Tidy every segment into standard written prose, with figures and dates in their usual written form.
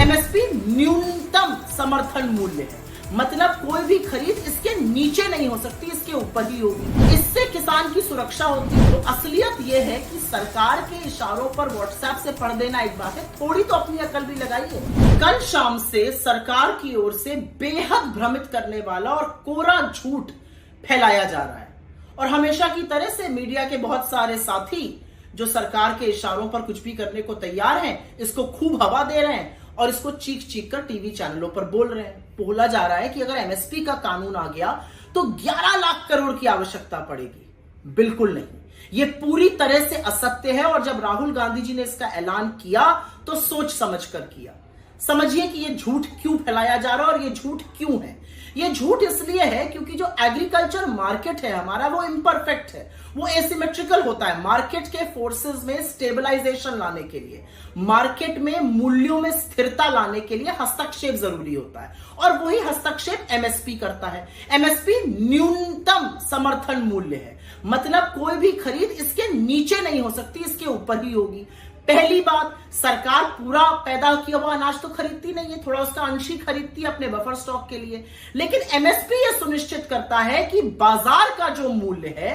MSP न्यूनतम समर्थन मूल्य है, मतलब कोई भी खरीद इसके नीचे नहीं हो सकती, इसके ऊपर ही होगी। इससे किसान की सुरक्षा होती है। तो असलियत यह है कि सरकार के इशारों पर व्हाट्सएप से पढ़ देना एक बात है, थोड़ी तो अपनी अकल भी लगाइए। कल शाम से सरकार की ओर से बेहद भ्रमित करने वाला और कोरा झूठ फैलाया जा रहा है और हमेशा की तरह से मीडिया के बहुत सारे साथी जो सरकार के इशारों पर कुछ भी करने को तैयार हैं, इसको खूब हवा दे रहे हैं और इसको चीख चीख कर टीवी चैनलों पर बोल रहे हैं। बोला जा रहा है कि अगर एमएसपी का कानून आ गया तो 11 लाख करोड़ की आवश्यकता पड़ेगी। बिल्कुल नहीं, ये पूरी तरह से असत्य है और जब राहुल गांधी जी ने इसका ऐलान किया तो सोच समझ कर किया। समझिए कि ये झूठ क्यों फैलाया जा रहा है और ये झूठ क्यों है। ये झूठ इसलिए है क्योंकि जो एग्रीकल्चर मार्केट है हमारा, वो इम्परफेक्ट है, वो एसिमेट्रिकल होता है। मार्केट के फोर्सेस में स्टेबलाइजेशन लाने के लिए, मार्केट में मूल्यों में स्थिरता लाने के लिए हस्तक्षेप जरूरी होता है और वही हस्तक्षेप एमएसपी करता है। एमएसपी न्यूनतम समर्थन मूल्य है, मतलब कोई भी खरीद इसके नीचे नहीं हो सकती, इसके ऊपर ही होगी। पहली बात, सरकार पूरा पैदा किया हुआ अनाज तो खरीदती नहीं है, थोड़ा उसका अंश ही खरीदती है अपने बफर स्टॉक के लिए। लेकिन एमएसपी यह सुनिश्चित करता है कि बाजार का जो मूल्य है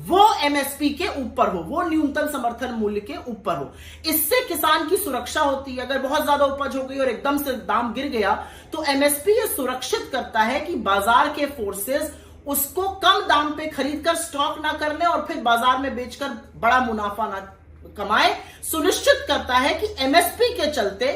वो एमएसपी के ऊपर हो, वो न्यूनतम समर्थन मूल्य के ऊपर हो। इससे किसान की सुरक्षा होती है। अगर बहुत ज्यादा उपज हो गई और एकदम से दाम गिर गया तो एमएसपी यह सुरक्षित करता है कि बाजार के फोर्सेस उसको कम दाम पे खरीद कर स्टॉक ना करने और फिर बाजार में बेचकर बड़ा मुनाफा ना कमाए। सुनिश्चित करता है कि एमएसपी के चलते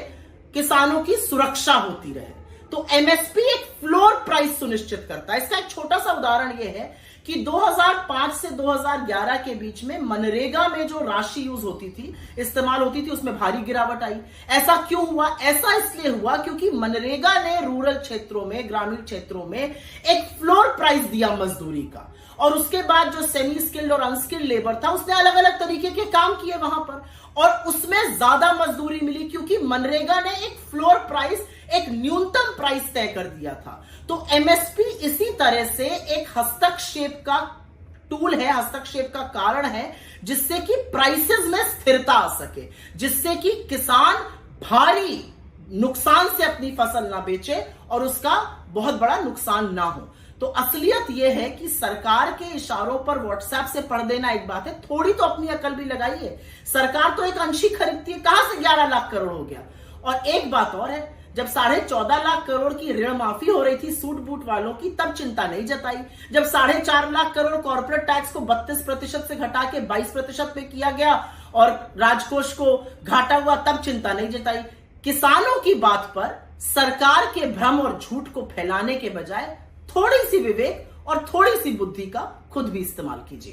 किसानों की सुरक्षा होती रहे। तो एमएसपी एक फ्लोर प्राइस सुनिश्चित करता है। इसका एक छोटा सा उदाहरण यह है कि 2005 से 2011 के बीच में मनरेगा में जो राशि यूज होती थी, इस्तेमाल होती थी, उसमें भारी गिरावट आई। ऐसा क्यों हुआ? ऐसा इसलिए हुआ क्योंकि मनरेगा ने रूरल क्षेत्रों में, ग्रामीण क्षेत्रों में एक फ्लोर प्राइस दिया मजदूरी का, और उसके बाद जो सेमी स्किल्ड और अनस्किल्ड लेबर था उसने अलग अलग तरीके के काम किए वहां पर और उसमें ज्यादा मजदूरी मिली क्योंकि मनरेगा ने एक फ्लोर प्राइस, एक न्यूनतम प्राइस तय कर दिया था। तो एमएसपी इसी तरह से एक हस्तक्षेप का टूल है, हस्तक्षेप का कारण है, जिससे कि प्राइसेस में स्थिरता आ सके, जिससे कि किसान भारी नुकसान से अपनी फसल ना बेचे और उसका बहुत बड़ा नुकसान ना हो। तो असलियत यह है कि सरकार के इशारों पर व्हाट्सएप से पढ़ देना एक बात है, थोड़ी तो अपनी अकल भी लगाइए। सरकार तो एक अंश ही खरीदती है, कहां से 11 लाख करोड़ हो गया। और एक बात और है, जब 14.5 लाख करोड़ की ऋण माफी हो रही थी सूट बूट वालों की, तब चिंता नहीं जताई। जब 4.5 लाख करोड़ कॉर्पोरेट टैक्स को 32% से घटा के 22% पे किया गया और राजकोष को घाटा हुआ, तब चिंता नहीं जताई। किसानों की बात पर सरकार के भ्रम और झूठ को फैलाने के बजाय थोड़ी सी विवेक और थोड़ी सी बुद्धि का खुद भी इस्तेमाल कीजिए।